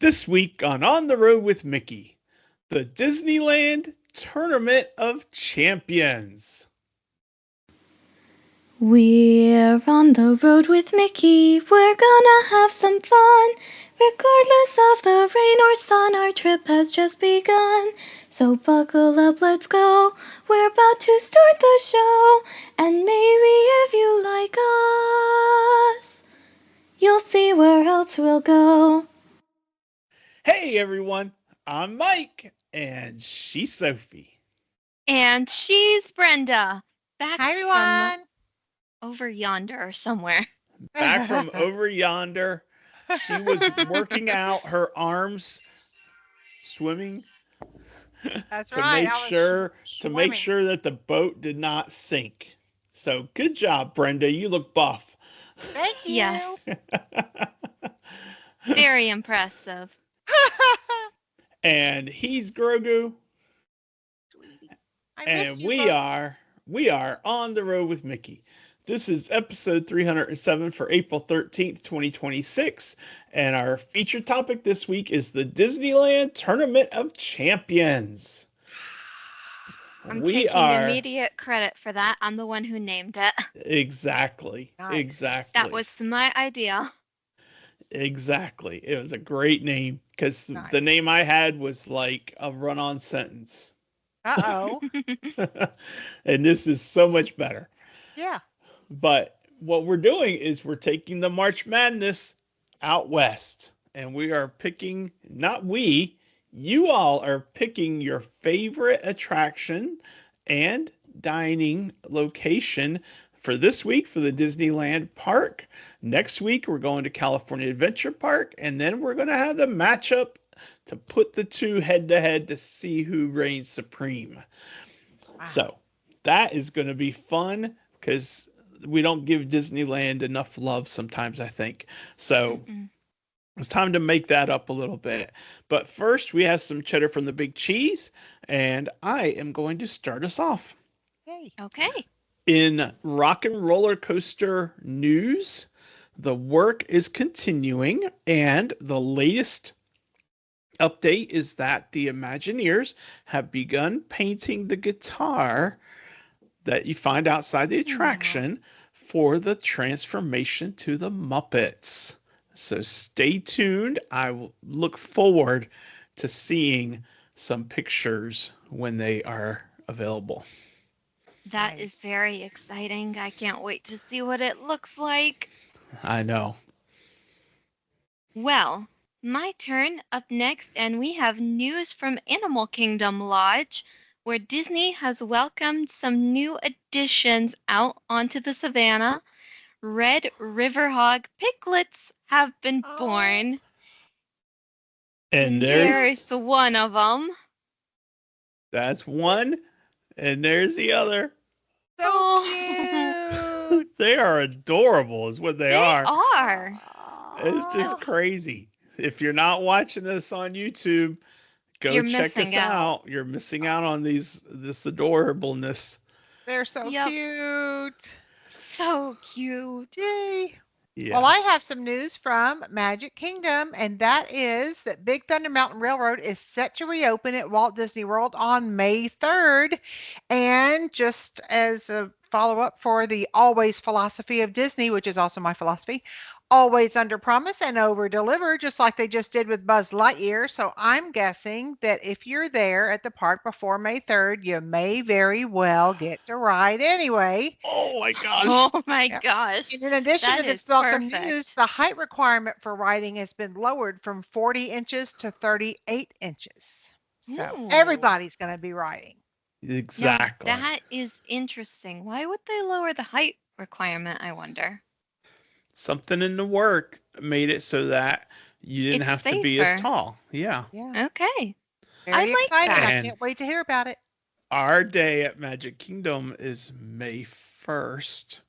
This week on the Road with Mickey, the Disneyland Tournament of Champions. We're on the road with Mickey, we're gonna have some fun. Regardless of the rain or sun, our trip has just begun. So buckle up, let's go, we're about to start the show. And maybe if you like us, you'll see where else we'll go. Hey everyone, I'm Mike, and she's Sophie. And she's Brenda, back Hi, from everyone. over yonder or somewhere. Back from over yonder. She was working out her arms, swimming That's to right. make I was sure swimming. that the boat did not sink. So good job, Brenda. You look buff. Thank you. Yes, very impressive. And he's Grogu. Sweetie. I And missed you, we are on the road with Mickey. This is episode 307 for April 13th, 2026, and our featured topic this week is the Disneyland Tournament of Champions. I'm We taking are immediate credit for that. I'm the one who named it. exactly. Nice. That was my idea. Exactly. It was a great name because Nice. the name I had was like a run-on sentence. Uh-oh. And this is so much better. Yeah. But what we're doing is we're taking the March Madness out west, and we are picking, not we, you all are picking your favorite attraction and dining location for this week for the Disneyland Park. Next week, we're going to California Adventure Park, and then we're going to have the matchup to put the two head to head to see who reigns supreme. Wow. So that is going to be fun because we don't give Disneyland enough love sometimes, I think. So it's time to make that up a little bit. But first, we have some cheddar from the Big Cheese, and I am going to start us off. Yay. Okay. In rock and roller coaster news, the work is continuing, and the latest update is that the Imagineers have begun painting the guitar that you find outside the attraction for the transformation to the Muppets. So stay tuned. I will look forward to seeing some pictures when they are available. That is very exciting. I can't wait to see what it looks like. I know. Well, my turn up next, and we have news from Animal Kingdom Lodge, where Disney has welcomed some new additions out onto the savannah. Red River Hog piglets have been born. And there's one of them. That's one, and there's the other. So cute. They are adorable, is what they are. are. It's just crazy. If you're not watching us on YouTube, go check us out. You're missing out on this adorableness. They're so cute. So cute. Yay. Yeah. Well, I have some news from Magic Kingdom, and that is that Big Thunder Mountain Railroad is set to reopen at Walt Disney World on May 3rd. And just as a follow-up for the always philosophy of Disney, which is also my philosophy, always under promise and over deliver, just like they just did with Buzz Lightyear. So I'm guessing that if you're there at the park before May 3rd, you may very well get to ride anyway. Oh my gosh. Oh my gosh. And in addition to this welcome news, the height requirement for riding has been lowered from 40 inches to 38 inches. So everybody's going to be riding. Exactly. Now, that is interesting. Why would they lower the height requirement, I wonder? Something in the work made it so that you didn't have to be as tall. Yeah. Okay. Very like exciting. that. I can't wait to hear about it. Our day at Magic Kingdom is May 1st.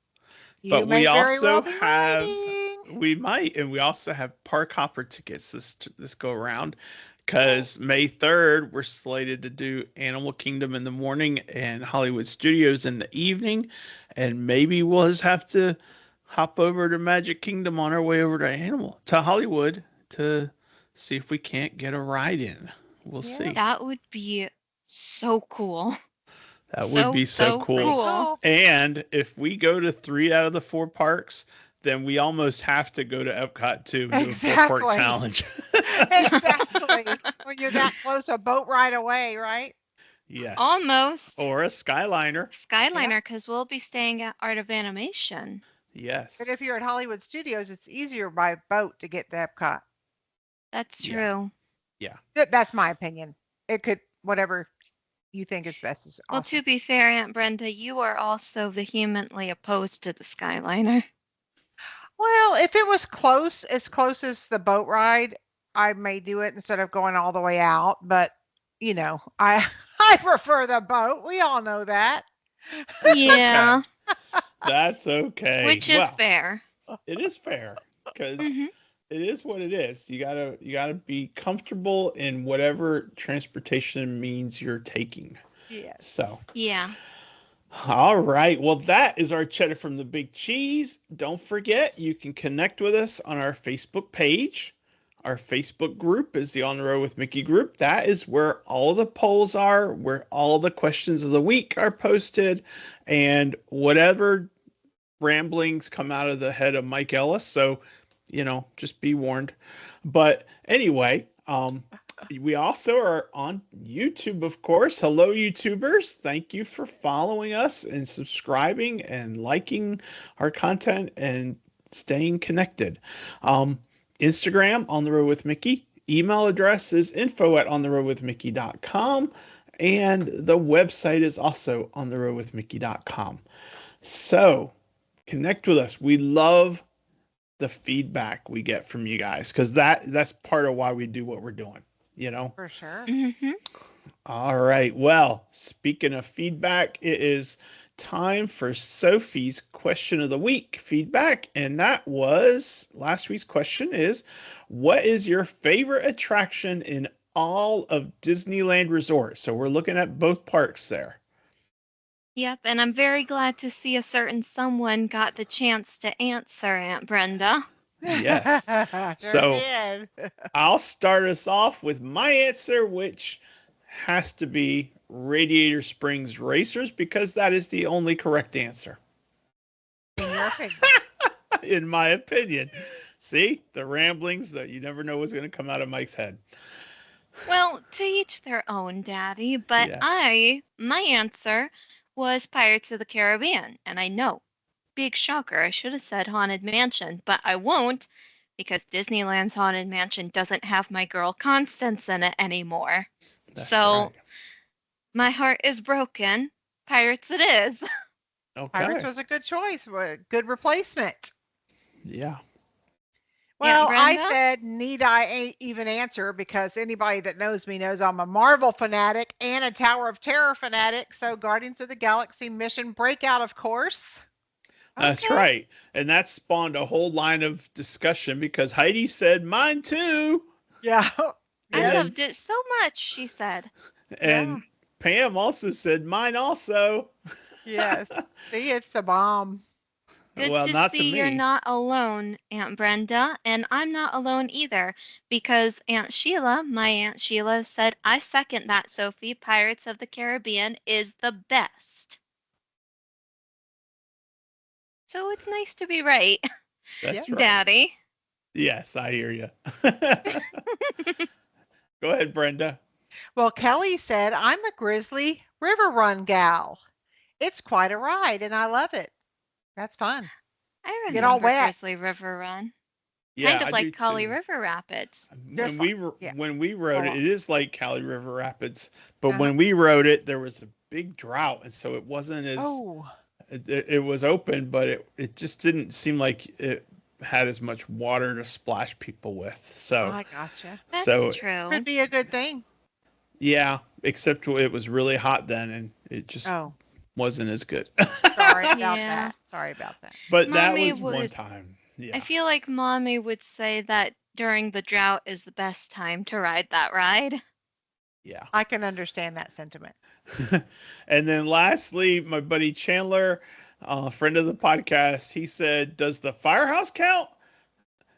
You But may we very also well be have riding. we might, and we also have park hopper tickets this go around. Because May 3rd, we're slated to do Animal Kingdom in the morning and Hollywood Studios in the evening. And maybe we'll just have to hop over to Magic Kingdom on our way over to Hollywood to See if we can't get a ride in. We'll Yeah. see. That would be so cool. That would be so cool. Pretty cool. And if we go to 3 out of the 4 parks, then we almost have to go to Epcot too and do a 4-park Exactly. challenge. Exactly. When you're that close, a boat ride away, right? Yes. Almost. Or a Skyliner. Skyliner, because we'll be staying at Art of Animation. Yes. But if you're at Hollywood Studios, it's easier by boat to get to Epcot. That's Yeah. true. Yeah. That's my opinion. It could, whatever you think is best is Well, awesome. to be fair, Aunt Brenda, you are also vehemently opposed to the Skyliner. Well, if it was close, as close as the boat ride, I may do it instead of going all the way out. But you know, I I prefer the boat. We all know that. Yeah, That's okay. which is Well, fair. it is fair because Mhm. it is what it is. You gotta be comfortable in whatever transportation means you're taking. Yes. So, Yeah. all right. Well, that is our cheddar from the Big Cheese. Don't forget, you can connect with us on our Facebook page. Our Facebook group is the On the Road with Mickey group. That is where all the polls are, where all the questions of the week are posted, and whatever ramblings come out of the head of Mike Ellis. So, just be warned. But anyway, we also are on YouTube, of course. Hello, YouTubers. Thank you for following us and subscribing and liking our content and staying connected. Instagram, On the Road with Mickey. Email address is info@ontheroadwithmickey.com. And the website is also ontheroadwithmickey.com. So connect with us. We love the feedback we get from you guys because that's part of why we do what we're doing, For sure. Mhm. All right. Well, speaking of feedback, it is time for Sophie's question of the week feedback. And that was last week's question is, what is your favorite attraction in all of Disneyland Resort? So we're looking at both parks there. Yep, and I'm very glad to see a certain someone got the chance to answer, Aunt Brenda. Yes. Sure So- did. I'll start us off with my answer, which has to be Radiator Springs Racers because that is the only correct answer. In your opinion. In my opinion. See, the ramblings that you never know what's going to come out of Mike's head. Well, to each their own, Daddy, but Yes. my answer was Pirates of the Caribbean, and I know, big shocker, I should have said Haunted Mansion, but I won't because Disneyland's Haunted Mansion doesn't have my girl Constance in it anymore. That's So right. my heart is broken. Pirates it is. Okay. Pirates was a good choice. Good replacement. Yeah. Well, I Brenda? said, need I even answer? Because anybody that knows me knows I'm a Marvel fanatic and a Tower of Terror fanatic. So Guardians of the Galaxy Mission Breakout, of course. That's Okay. right. And that spawned a whole line of discussion because Heidi said mine too. Yeah. I Yeah. loved it so much, she said. And Pam also said mine also. Yes. See, it's the bomb. Good Well, to not to see you're me. not alone, Aunt Brenda, and I'm not alone either, because Aunt Sheila, my Aunt Sheila, said, I second that, Sophie. Pirates of the Caribbean is the best. So it's nice to be right, That's Yeah. right. Daddy. Yes, I hear you. Go ahead, Brenda. Well, Kelly said, I'm a Grizzly River Run gal. It's quite a ride and I love it. That's fun. I Get all remember wet. Grizzly River Run. Yeah, Kind of I like do Kali too. River Rapids. Just yeah. When we rode Oh. it, it is like Cali River Rapids, but Uh-huh. when we rode it, there was a big drought, and so it wasn't as Oh, it was open, but it just didn't seem like it had as much water to splash people with. So I gotcha. That's So- true. Could be a good thing. yeah, except it was really hot then, and it just Oh, wasn't as good. sorry about Yeah. that. Sorry about that. But that Mommy was one would- time. Yeah. I feel like Mommy would say that during the drought is the best time to ride that ride. Yeah. I can understand that sentiment. And then lastly, my buddy Chandler, friend of the podcast, he said, "Does the firehouse count?"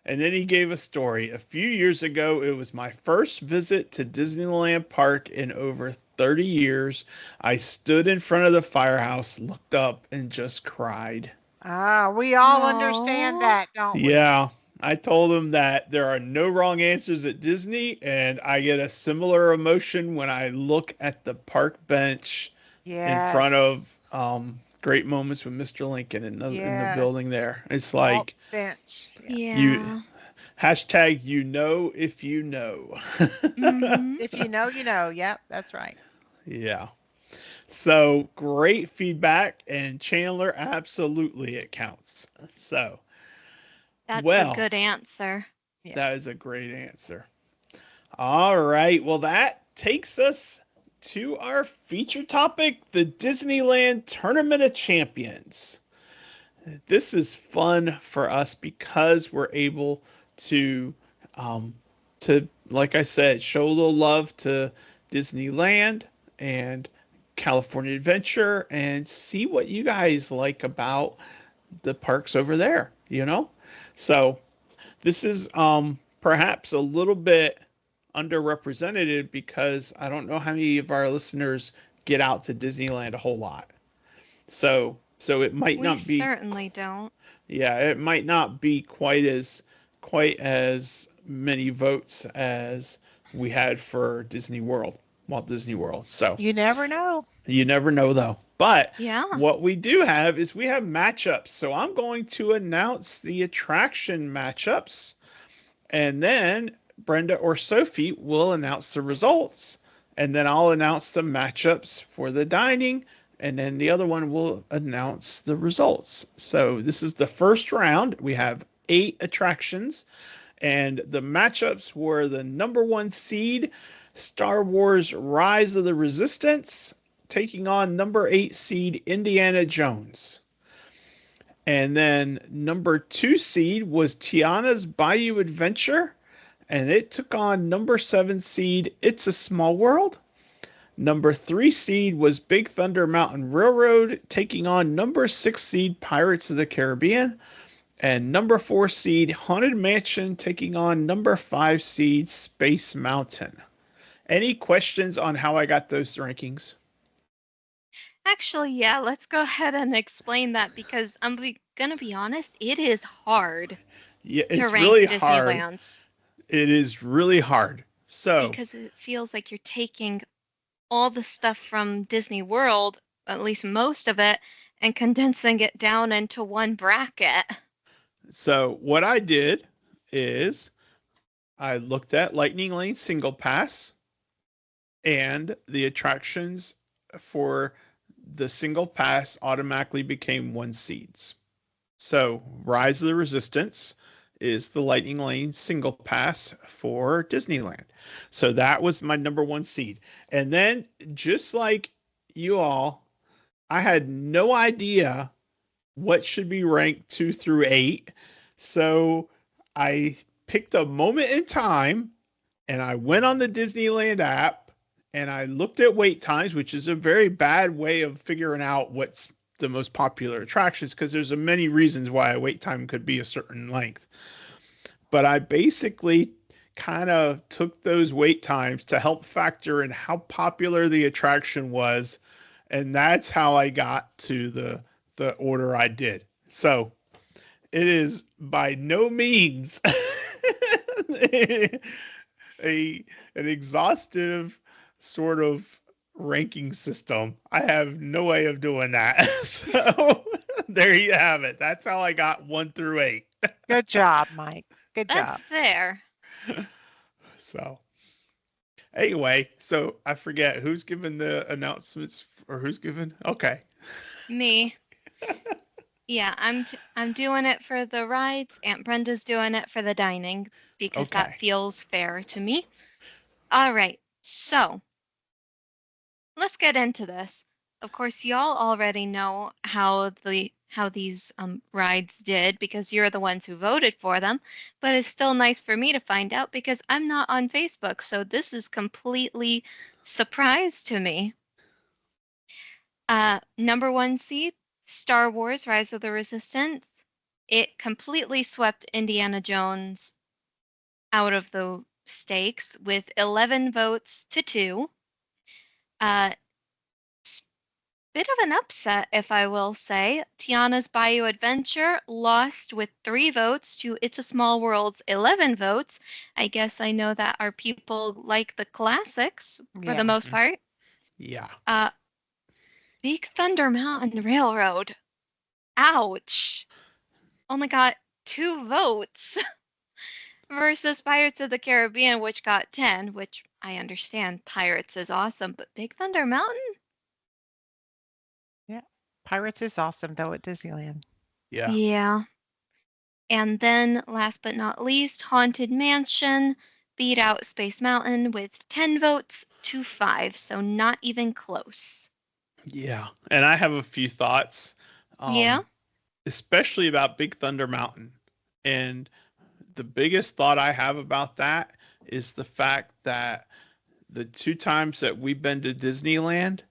And then he gave a story. A few years ago, it was my first visit to Disneyland Park in over 30 years. I stood in front of the firehouse, looked up, and just cried. Ah, we all understand Oh, that, don't we? Yeah, I told him that there are no wrong answers at Disney, and I get a similar emotion when I look at the park bench in front of Yes. Great Moments with Mr. Lincoln in the building Yes. there. It's like Walt's bench. Yeah. you yeah. hashtag you know if you know. Mm-hmm. If you know, you know. Yep, that's right. Yeah. So great feedback, and Chandler, absolutely it counts. So, That's a well, good answer. Yeah. that is a great answer. All right. Well, that takes us to our feature topic, the Disneyland Tournament of Champions. This is fun for us because we're able to, um, like I said, show a little love to Disneyland and California Adventure and see what you guys like about the parks over there, you know? So this is perhaps a little bit underrepresented because I don't know how many of our listeners get out to Disneyland a whole lot. So it might We not be, certainly don't. yeah, it might not be quite as many votes as we had for Disney World, Walt Disney World. So You never know. you never know though. But Yeah. what we do have is we have matchups. So I'm going to announce the attraction matchups, and then Brenda or Sophie will announce the results. And then I'll announce the matchups for the dining. And then the other one will announce the results. So this is the first round. We have 8 attractions. And the matchups were the number 1 seed, Star Wars Rise of the Resistance, taking on number 8 seed, Indiana Jones. And then number 2 seed was Tiana's Bayou Adventure, and it took on number 7 seed, It's a Small World. Number 3 seed was Big Thunder Mountain Railroad, taking on number 6 seed, Pirates of the Caribbean. And number 4 seed, Haunted Mansion, taking on number 5 seed, Space Mountain. Any questions on how I got those rankings? Actually, yeah, let's go ahead and explain that because gonna be honest, it is hard Yeah, to it's rank really hard. Disneyland's It is really hard. So, because it feels like you're taking all the stuff from Disney World, at least most of it, and condensing it down into one bracket. so what I did is I looked at Lightning Lane Single Pass and the attractions for the single pass automatically became 1 seeds. So Rise of the Resistance is the Lightning Lane single pass for Disneyland. So that was my number 1 seed. And then just like you all, I had no idea what should be ranked 2 through 8. So I picked a moment in time and I went on the Disneyland app and I looked at wait times, which is a very bad way of figuring out what's the most popular attractions because there's many reasons why a wait time could be a certain length. But I basically kind of took those wait times to help factor in how popular the attraction was, and that's how I got to the order I did. So it is by no means a an exhaustive sort of ranking system. I have no way of doing that. So there you have it. That's how I got 1 through 8. Good job, Mike. Good That's job. fair. So anyway, so I forget who's giving the announcements or who's giving. Okay. Me. Yeah, I'm doing it for the rides. Aunt Brenda's doing it for the dining because Okay. that feels fair to me. All right, so let's get into this. Of course, y'all already know how these rides did because you're the ones who voted for them, but it's still nice for me to find out because I'm not on Facebook, so this is completely surprise to me. Number 1 seed, Star Wars: Rise of the Resistance. it completely swept Indiana Jones out of the stakes with 11 votes to 2. Bit of an upset, if I will say. Tiana's Bayou Adventure lost with 3 votes to It's a Small World's 11 votes. I guess I know that our people like the classics for the Yeah. most part. Yeah. Big Thunder Mountain Railroad. Ouch. Only got 2 votes versus Pirates of the Caribbean, which got 10, which I understand Pirates is awesome, but Big Thunder Mountain? Yeah. Pirates is awesome though at Disneyland. Yeah. Yeah. And then, last but not least, Haunted Mansion beat out Space Mountain with 10 votes to 5, so not even close. Yeah. And I have a few thoughts, Yeah? especially about Big Thunder Mountain. And the biggest thought I have about that is the fact that the 2 times that we've been to Disneyland,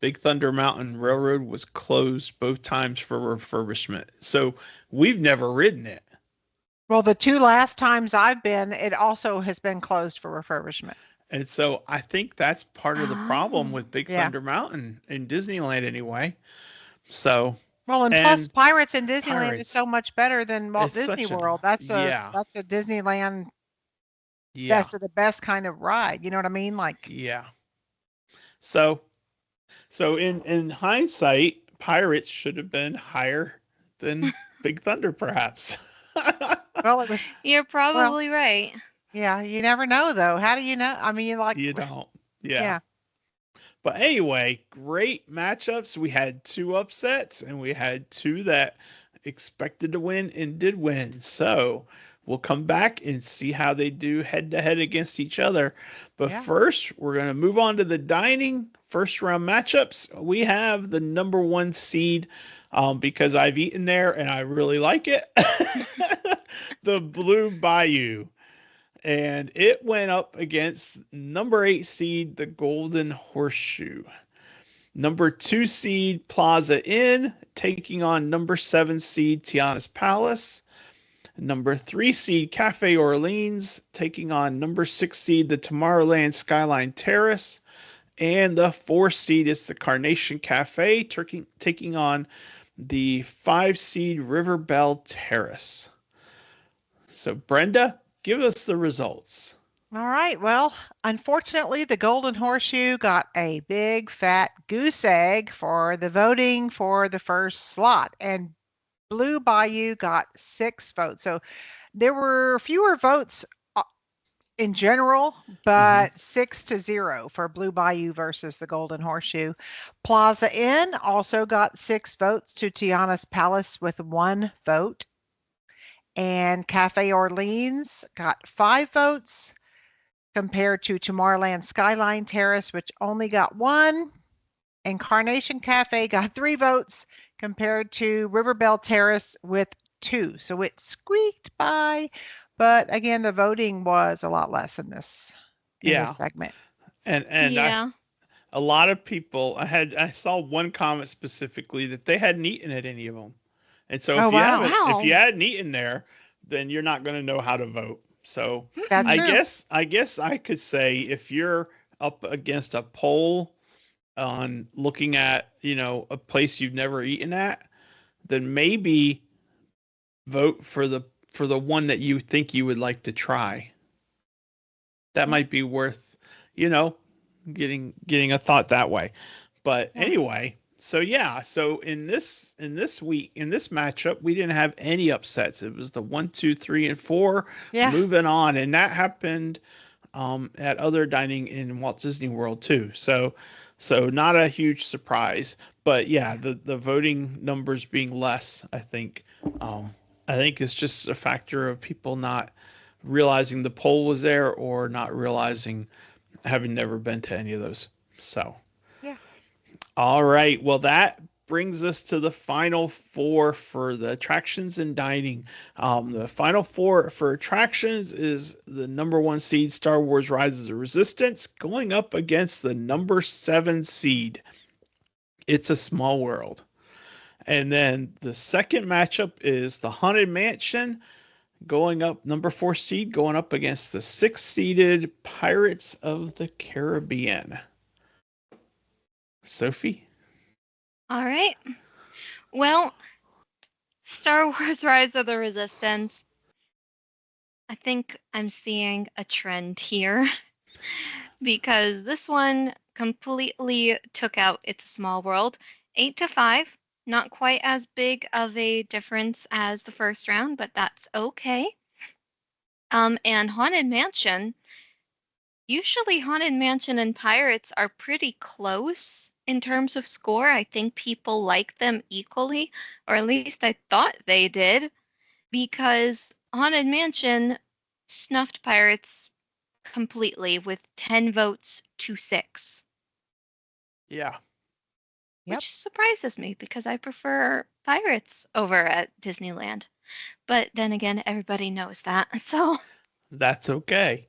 Big Thunder Mountain Railroad was closed both times for refurbishment. So we've never ridden it. Well, the 2 last times I've been, it also has been closed for refurbishment. And so I think that's part of the problem with Big Yeah. Thunder Mountain in Disneyland anyway. So, Well, and plus and Pirates in Disneyland is Pirates. so much better than Walt It's Disney such a- World. That's yeah. a Disneyland Yeah. best of the best kind of ride. You know what I mean? Like, Yeah. So in hindsight, Pirates should have been higher than Big Thunder, perhaps. well, it was. You're probably right. Yeah, you never know though. How do you know? I mean, You don't. Yeah. Yeah. But anyway, great matchups. We had 2 upsets and we had 2 that expected to win and did win. So we'll come back and see how they do head to head against each other. But Yeah. first, we're going to move on to the dining first round matchups. We have the number 1 seed because I've eaten there and I really like it. The Blue Bayou. And it went up against number 8 seed, the Golden Horseshoe. Number 2 seed, Plaza Inn, taking on number 7 seed, Tiana's Palace. Number 3 seed, Cafe Orleans, taking on number 6 seed, the Tomorrowland Skyline Terrace. And the 4 seed is the Carnation Cafe, taking on the 5 seed, River Belle Terrace. So, Brenda, give us the results. All right. Well, unfortunately, the Golden Horseshoe got a big fat goose egg for the voting for the first slot, and Blue Bayou got 6 votes. So there were fewer votes in general, but 6-0 for Blue Bayou versus the Golden Horseshoe. Plaza Inn also got 6 votes to Tiana's Palace with 1 vote. And Cafe Orleans got 5 votes compared to Tomorrowland Skyline Terrace, which only got 1. And Carnation Cafe got 3 votes compared to River Belle Terrace with 2. So it squeaked by. But again, the voting was a lot less in this segment. And yeah. a lot of people, I saw one comment specifically that they hadn't eaten at any of them. And so if you hadn't eaten there, then you're not going to know how to vote. So That's I true. guess I could say if you're up against a poll on looking at, a place you've never eaten at, then maybe vote for the one that you think you would like to try. That might be worth, getting a thought that way. But anyway, so in this matchup, we didn't have any upsets. It was the 1, 2, 3, and 4 moving on, and that happened at other dining in Walt Disney World too. So not a huge surprise, but the voting numbers being less, I think it's just a factor of people not realizing the poll was there or not realizing having never been to any of those. So. All right. Well, that brings us to the final 4 for the attractions and dining. The final 4 for attractions is the number 1 seed, Star Wars Rise of Resistance, going up against the number 7 seed, It's a Small World. And then the second matchup is the Haunted Mansion going up, number 4 seed, going up against the 6th-seeded Pirates of the Caribbean. Sophie? All right. Well, Star Wars Rise of the Resistance. I think I'm seeing a trend here because this one completely took out It's a Small World. 8-5, not quite as big of a difference as the first round, but that's okay. And Haunted Mansion, usually Haunted Mansion and Pirates are pretty close in terms of score. I think people like them equally, or at least I thought they did, because Haunted Mansion snuffed Pirates completely with 10 votes to 6. Yeah. Yep. Which surprises me because I prefer Pirates over at Disneyland. But then again, everybody knows that. So That's okay.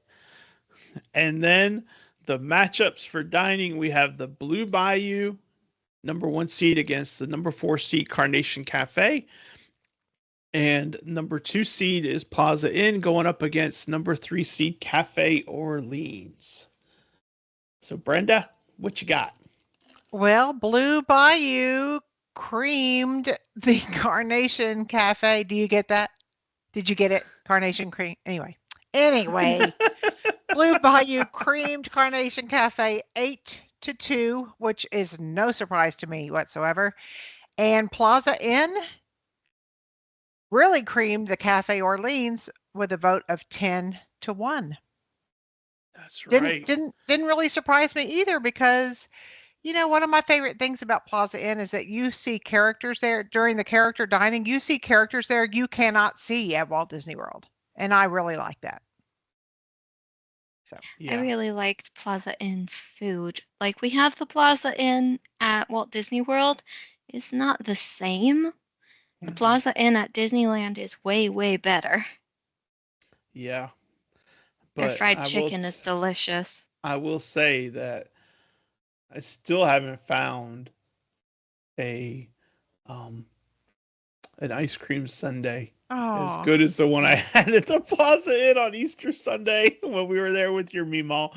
And then the matchups for dining, we have the Blue Bayou, number 1 seed against the number 4 seed Carnation Cafe. And number 2 seed is Plaza Inn going up against number 3 seed Cafe Orleans. So Brenda, what you got? Well, Blue Bayou creamed the Carnation Cafe. Do you get that? Did you get it? Carnation cream. Anyway, Blue Bayou creamed Carnation Cafe 8-2, which is no surprise to me whatsoever. And Plaza Inn really creamed the Cafe Orleans with a vote of 10-1. That's right. Didn't really surprise me either because one of my favorite things about Plaza Inn is that you see characters there during the character dining. You see characters there you cannot see at Walt Disney World. And I really like that. So I really liked Plaza Inn's food. Like we have the Plaza Inn at Walt Disney World. It's not the same. The Plaza Inn at Disneyland is way, way better. Yeah. Their fried chicken is delicious. I will say that I still haven't found an ice cream sundae as good as the one I had at the Plaza Inn on Easter Sunday when we were there with your Meemaw.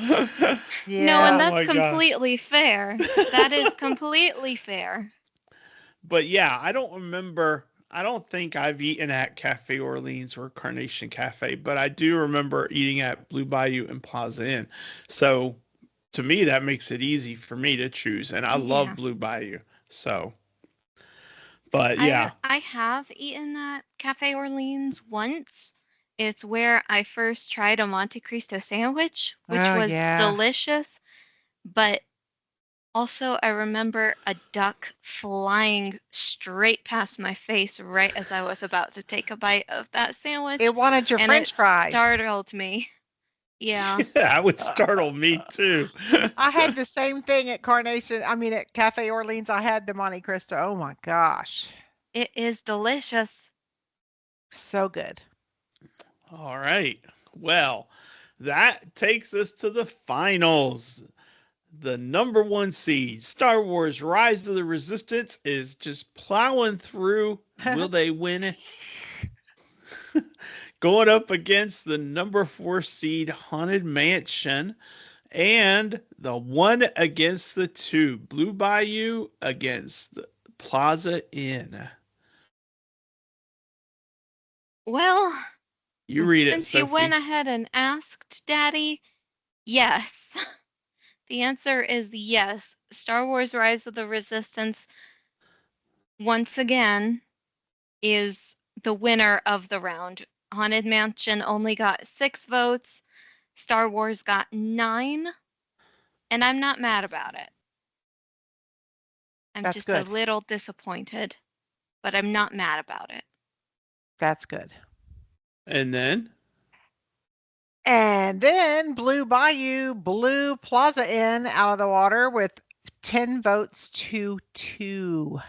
Yeah. No, and that's completely fair. That is completely fair. But yeah, I don't think I've eaten at Cafe Orleans or Carnation Cafe, but I do remember eating at Blue Bayou and Plaza Inn. So to me, that makes it easy for me to choose. And I love Blue Bayou. So, but yeah. I have eaten at Cafe Orleans once. It's where I first tried a Monte Cristo sandwich, which was delicious. But also, I remember a duck flying straight past my face right as I was about to take a bite of that sandwich. It wanted your French fries. It startled me. Yeah. That would startle me too. I had the same thing at at Cafe Orleans. I had the Monte Cristo. Oh my gosh. It is delicious. So good. All right. Well, that takes us to the finals. The number 1 seed, Star Wars Rise of the Resistance, is just plowing through. Will they win it? Going up against the number 4 seed, Haunted Mansion, and the 1 against the 2, Blue Bayou against the Plaza Inn. Well, you read it, since Sophie. You went ahead and asked, Daddy, yes. The answer is yes. Star Wars Rise of the Resistance, once again, is the winner of the round. Haunted Mansion only got 6 votes. Star Wars got 9. And I'm not mad about it. I'm just a little disappointed, but I'm not mad about it. That's good. And then Blue Bayou blew Plaza Inn out of the water with 10 votes to 2.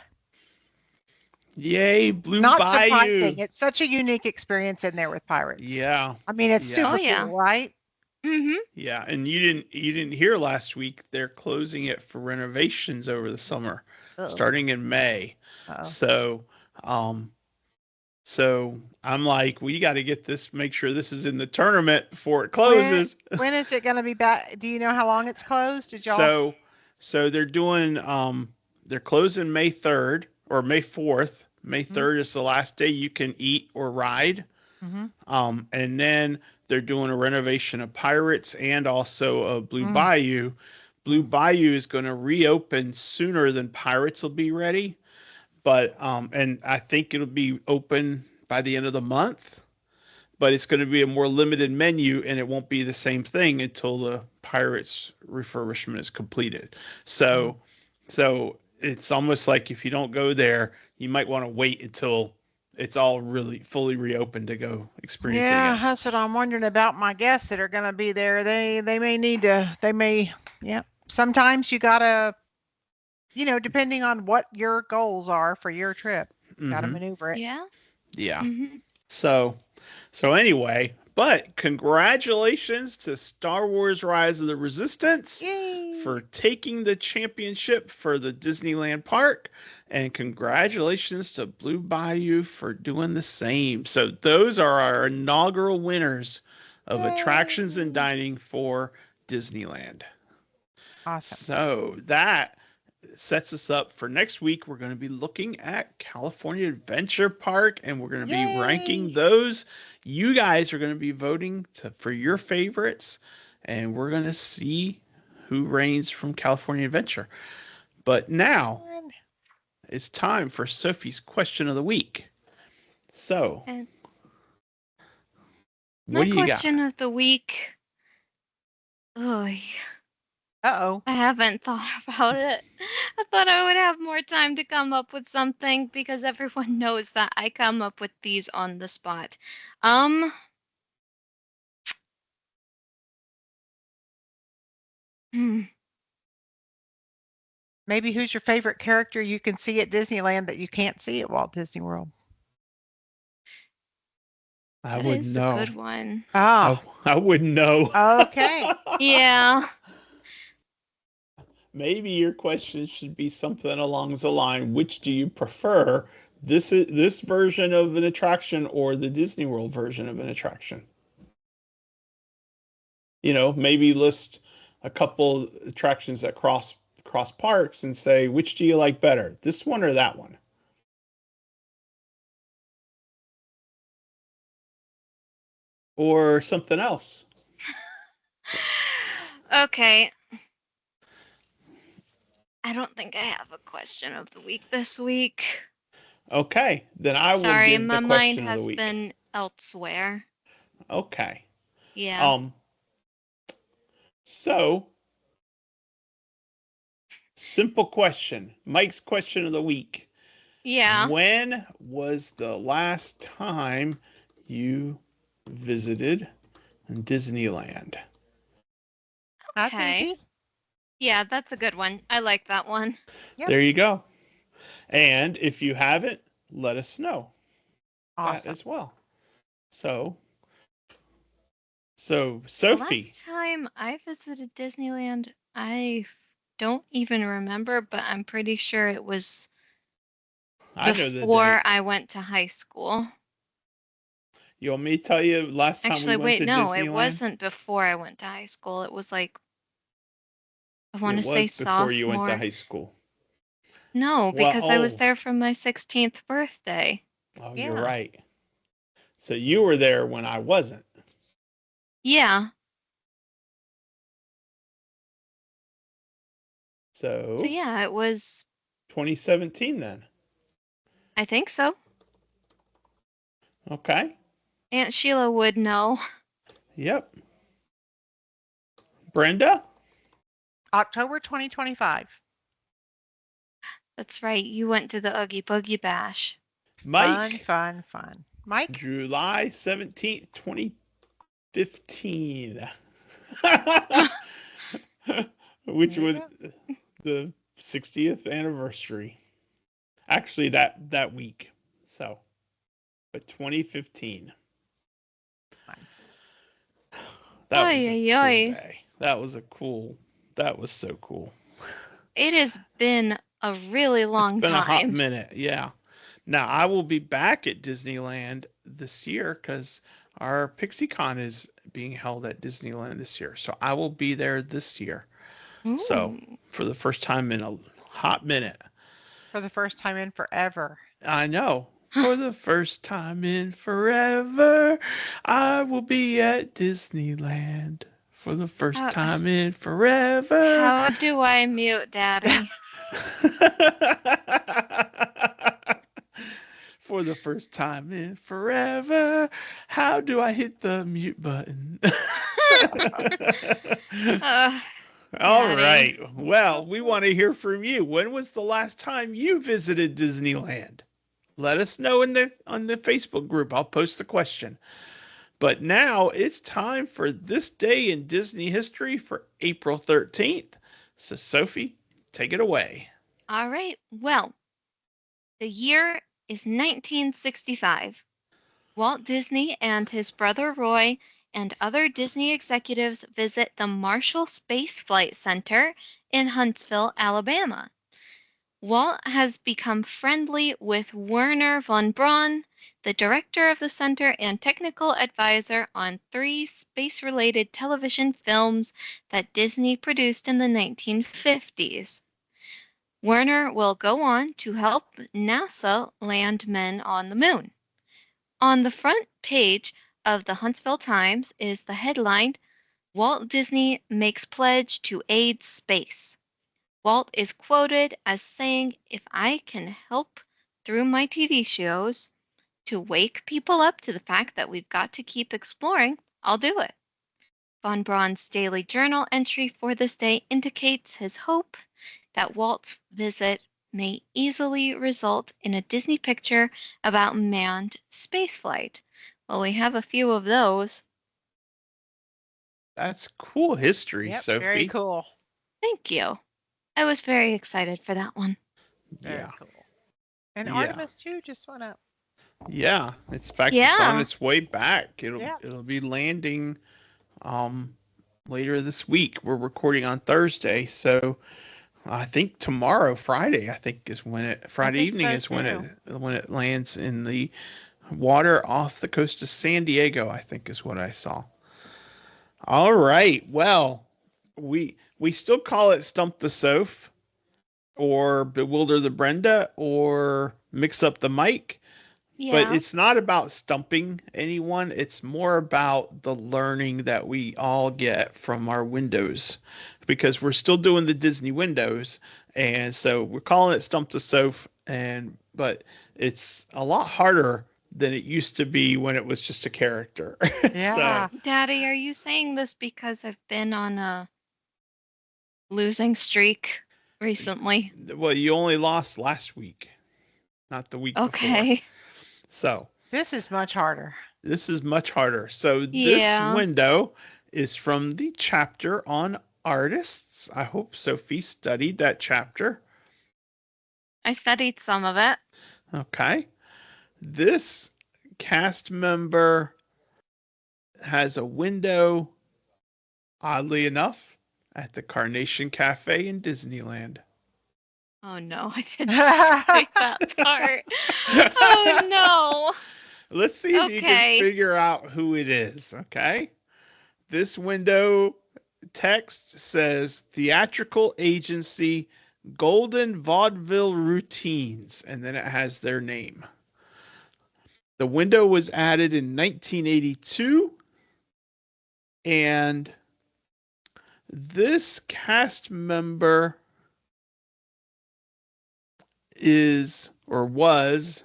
Yay, Blue Not Bayou. Surprising. It's such a unique experience in there with pirates. Yeah. I mean, it's super cool, right? Mm-hmm. Yeah, and you didn't hear last week they're closing it for renovations over the summer. starting in May. Uh-oh. So I'm like, we got to get this, make sure this is in the tournament before it When, closes. when is it going to be back? Do you know how long it's closed? Did y'all? So they're doing they're closing May 3rd or May 4th. May Mhm. 3rd is the last day you can eat or ride. Mm-hmm. And then they're doing a renovation of Pirates and also of Blue Mm. Bayou. Blue Bayou is going to reopen sooner than Pirates will be ready, but and I think it'll be open by the end of the month. But it's going to be a more limited menu, and it won't be the same thing until the Pirates refurbishment is completed. So, so it's almost like if you don't go there, you might want to wait until it's all really fully reopened to go experience it Yeah, again. that's what I'm wondering about my guests that are going to be there. They may need to. They may. Yeah. Sometimes you gotta. Depending on what your goals are for your trip, gotta Mm-hmm. maneuver it. Yeah. Yeah. Mm-hmm. So, so anyway, but congratulations to Star Wars Rise of the Resistance Yay! for taking the championship for the Disneyland park. And congratulations to Blue Bayou for doing the same. So those are our inaugural winners of attractions and Yay! dining for Disneyland. Awesome. So that sets us up for next week. We're going to be looking at California Adventure Park and we're going to be ranking Yay! those. You guys are going to be voting for your favorites and we're going to see who reigns from California Adventure. But now Fun. it's time for Sophie's question of the week. So, And what my do you got? question of the week. Oh, Uh-oh. I haven't thought about it. I thought I would have more time to come up with something because everyone knows that I come up with these on the spot. Hmm. Maybe who's your favorite character you can see at Disneyland that you can't see at Walt Disney World? I That wouldn't is a know. good one. I wouldn't know. Okay. Yeah. Maybe your question should be something along the line, which do you prefer? This version of an attraction or the Disney World version of an attraction? Maybe list a couple attractions that cross parks and say, which do you like better? This one or that one? Or something else. Okay. I don't think I have a question of the week this week. Okay, then I will Sorry, give my the mind question of the has week. been elsewhere. Okay. Yeah. So simple question. Mike's question of the week. Yeah. When was the last time you visited Disneyland? That's Okay. easy. Yeah, that's a good one. I like that one. Yep. There you go. And if you haven't, let us know that Awesome. as well. So The Sophie, last time I visited Disneyland, I don't even remember, but I'm pretty sure it was I know the before date. I went to high school. You want me to tell you last time we Actually, went wait, to no, it Disneyland? wasn't before I went to high school. It was like, I want It to say was before you went to sophomore. high school. No, Well, because I was there for my 16th birthday. you're Yeah. right. So you were there when I wasn't. Yeah. So So yeah, it was, 2017 then. I think so. Okay. Aunt Sheila would know. Yep. Brenda? October 2025. That's right. You went to the Oogie Boogie Bash. Fun, Mike? fun, fun. Mike? July 17th, 2015. Which There you was go. the 60th anniversary. Actually, that week. So, but 2015. Nice. That Oy, was a oy, cool oy. day. That was so cool. It has been a really long It's been a hot time. minute. Yeah. Now I will be back at Disneyland this year because our PixieCon is being held at Disneyland this year. So I will be there this year. So Ooh. for the first time in a hot minute. For the first time in forever. I know. For the first time in forever, I will be at Disneyland. For the first How, time in forever. how do I mute Daddy? For the first time in forever, how do I hit the mute button? uh, All Daddy. right. Well, we want to hear from you. When was the last time you visited Disneyland? Let us know in the on the Facebook group. I'll post the question. But now it's time for this day in Disney history for April 13th. So Sophie, take it away. All right. Well, the year is 1965. Walt Disney and his brother Roy and other Disney executives visit the Marshall Space Flight Center in Huntsville, Alabama. Walt has become friendly with Werner von Braun, the director of the center and technical advisor on 3 space-related television films that Disney produced in the 1950s. Werner will go on to help NASA land men on the moon. On the front page of the Huntsville Times is the headline, Walt Disney makes pledge to aid space. Walt is quoted as saying, if I can help through my TV shows to wake people up to the fact that we've got to keep exploring, I'll do it. Von Braun's daily journal entry for this day indicates his hope that Walt's visit may easily result in a Disney picture about manned spaceflight. Well, we have a few of those. That's cool history, Yep, Sophie. very cool. Thank you. I was very excited for that one. Very Yeah. cool. And Yeah. Artemis too just went up. Yeah. It's in fact it's on Yeah. its way back. Yeah. It'll be landing later this week. We're recording on Thursday, so I think tomorrow, Friday, I think is when it Friday think evening so, is too. when it lands in the water off the coast of San Diego, I think is what I saw. All right. Well, we still call it Stump the Soph or Bewilder the Brenda or Mix Up the Mike, but Yeah. it's not about stumping anyone. It's more about the learning that we all get from our windows because we're still doing the Disney windows. And so we're calling it Stump the Soph, but it's a lot harder than it used to be when it was just a character. Yeah. Daddy, are you saying this because I've been on a losing streak recently? Well, you only lost last week, not the week before. Okay. So This is much harder. this is much harder. So this Yeah. window is from the chapter on artists. I hope Sophie studied that chapter. I studied some of it. Okay. This cast member has a window, oddly enough, at the Carnation Cafe in Disneyland. Oh no, I didn't study that part. Oh no. Let's see if you Okay. can figure out who it is, okay? This window text says theatrical agency Golden Vaudeville Routines, and then it has their name. The window was added in 1982, and this cast member is or was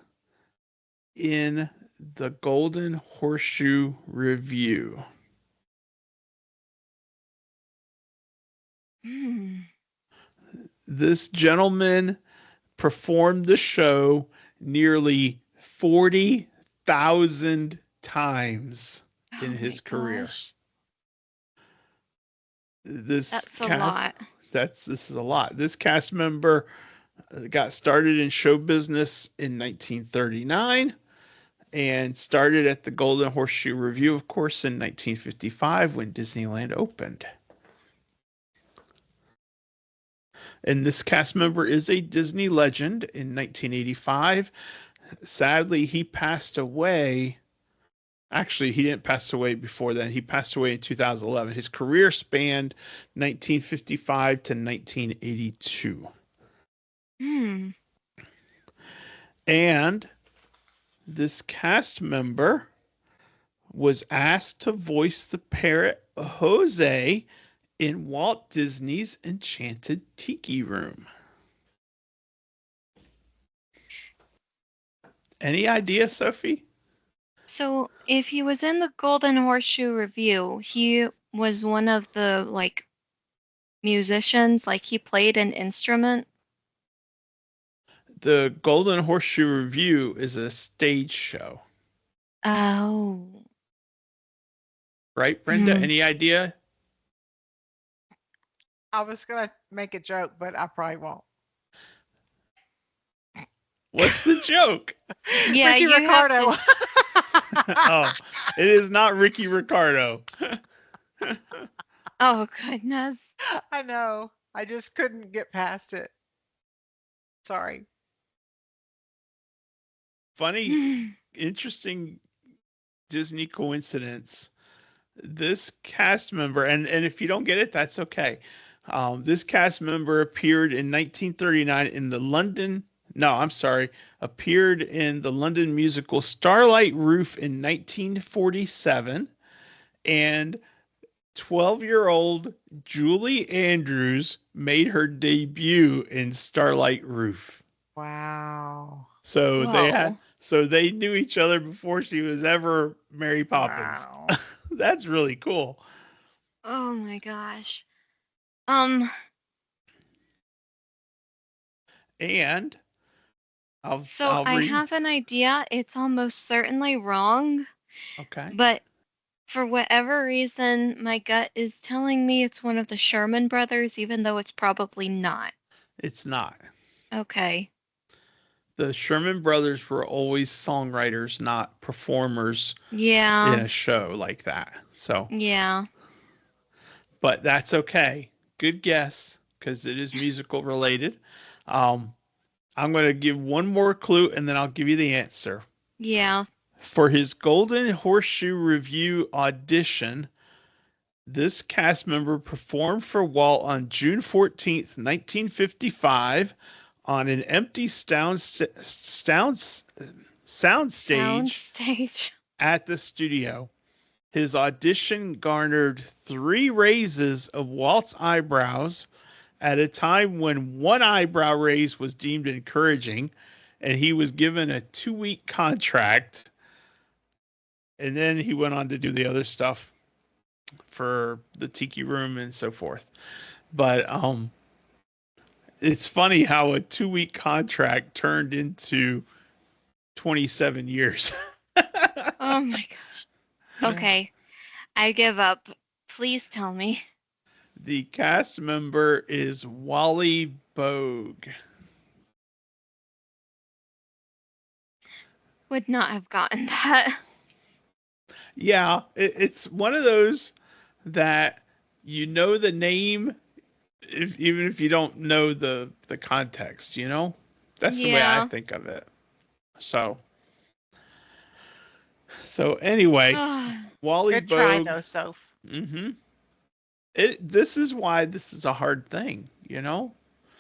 in the Golden Horseshoe Review. Hmm. This gentleman performed the show nearly 40,000 times in Oh his my career. gosh. This That's a cast, lot. this is a lot. This cast member got started in show business in 1939 and started at the Golden Horseshoe Review, of course, in 1955 when Disneyland opened. And this cast member is a Disney legend in 1985. Sadly, he passed away. Actually, he didn't pass away before then. He passed away in 2011. His career spanned 1955 to 1982. Hmm. And this cast member was asked to voice the parrot Jose in Walt Disney's Enchanted Tiki Room. Any idea, Sophie? So if he was in the Golden Horseshoe Review, he was one of the musicians, like he played an instrument. The Golden Horseshoe Review is a stage show. Oh. Right, Brenda? Mhm. Any idea? I was going to make a joke, but I probably won't. What's the joke? Yeah, Ricky you have Ricardo. to- Oh, it is not Ricky Ricardo. Oh goodness. I know. I just couldn't get past it. Sorry. Funny, interesting Disney coincidence. This cast member, and if you don't get it, that's okay. This cast member appeared in 1939 in the London. No, I'm sorry. Appeared in the London musical Starlight Roof in 1947, and 12-year-old Julie Andrews made her debut in Starlight Roof. Wow. So Whoa. they knew each other before she was ever Mary Poppins. Wow. That's really cool. Oh my gosh. And So I'll I read. have an idea. It's almost certainly wrong, Okay. but for whatever reason, my gut is telling me it's one of the Sherman brothers, even though it's probably not. It's not. Okay. The Sherman brothers were always songwriters, not performers in Yeah. a show like that. So, Yeah. but that's okay. Good guess because it is musical related. I'm going to give one more clue and then I'll give you the answer. Yeah. For his Golden Horseshoe Review audition, this cast member performed for Walt on June 14th, 1955 on an empty soundstage Soundstage. at the studio. His audition garnered 3 raises of Walt's eyebrows at a time when one eyebrow raise was deemed encouraging, and he was given a 2-week contract. And then he went on to do the other stuff for the Tiki Room and so forth. But it's funny how a 2-week contract turned into 27 years. Oh my gosh. Okay. I give up. Please tell me. The cast member is Wally Bogue. Would not have gotten that. Yeah, it's one of those that you know the name, even if you don't know the context. You know, that's the way I Yeah. think of it. So anyway, Wally Good try, Bogue. though, Soph. Mm-hmm. This is why this is a hard thing. You know,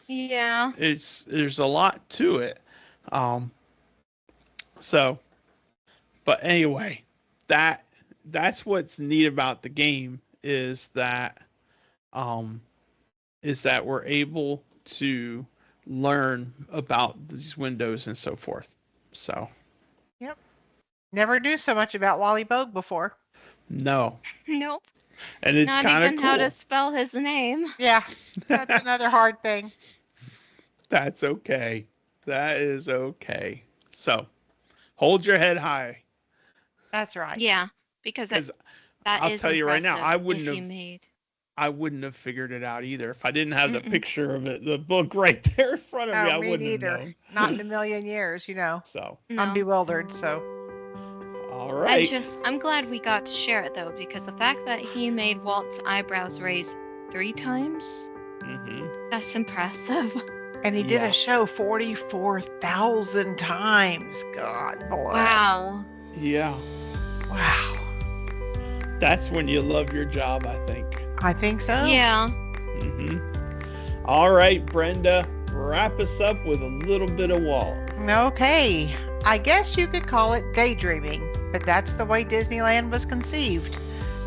Yeah. there's a lot to it. So, but anyway, that's what's neat about the game is that we're able to learn about these windows and so forth. So, Yep. Never knew so much about Wally Bogue before. no, Nope. and it's Not kind of even cool. how to spell his name. Yeah. That's another hard thing. That's okay. That is okay. So, hold your head high. That's right. Yeah, because that 'Cause that I'll is tell you right now, impressive I wouldn't if you have- made. I wouldn't have figured it out either if I didn't have the Mm-mm. picture of it, the book right there in front of me. I No, me wouldn't neither. have known. Not in a million years, you know. So, No. I'm bewildered, so. all right. I'm glad we got to share it though, because the fact that he made Walt's eyebrows raise 3 times, That's impressive. And he did Yeah. a show 44,000 times. God bless. Wow. Yeah. Wow. That's when you love your job, I think. I think so. Yeah. All right, Brenda, wrap us up with a little bit of Walt. Okay. I guess you could call it daydreaming, but that's the way Disneyland was conceived.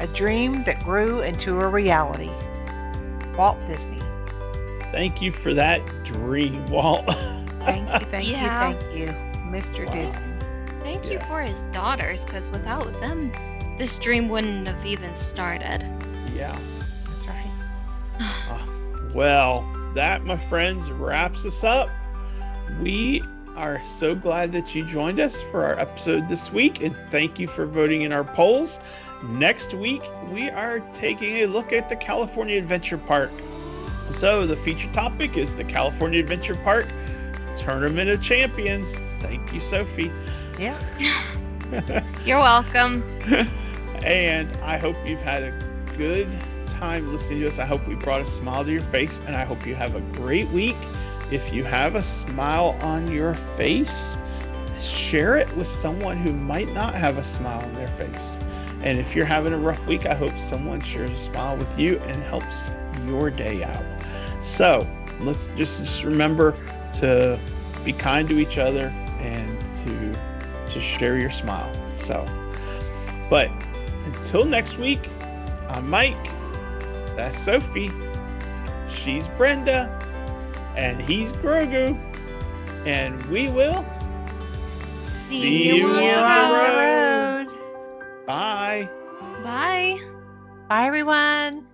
A dream that grew into a reality. Walt Disney. Thank you for that dream, Walt. Thank you, thank Yeah. you, thank you, Mr. Wow. Disney. Thank you Yes. for his daughters, because without them, this dream wouldn't have even started. Yeah. That's right. Well, that, my friends, wraps us up. We are so glad that you joined us for our episode this week, and thank you for voting in our polls. Next week, we are taking a look at the California Adventure Park. So the feature topic is the California Adventure Park Tournament of Champions. Thank you, Sophie. Yeah. You're welcome. And I hope you've had a good time listening to us. I hope we brought a smile to your face, and I hope you have a great week. If you have a smile on your face, share it with someone who might not have a smile on their face. And if you're having a rough week, I hope someone shares a smile with you and helps your day out. So let's just remember to be kind to each other and to just share your smile. So, but until next week, I'm Mike. That's Sophie. She's Brenda. And he's Grogu. And we will see you on the road. Bye. Bye. Bye, everyone.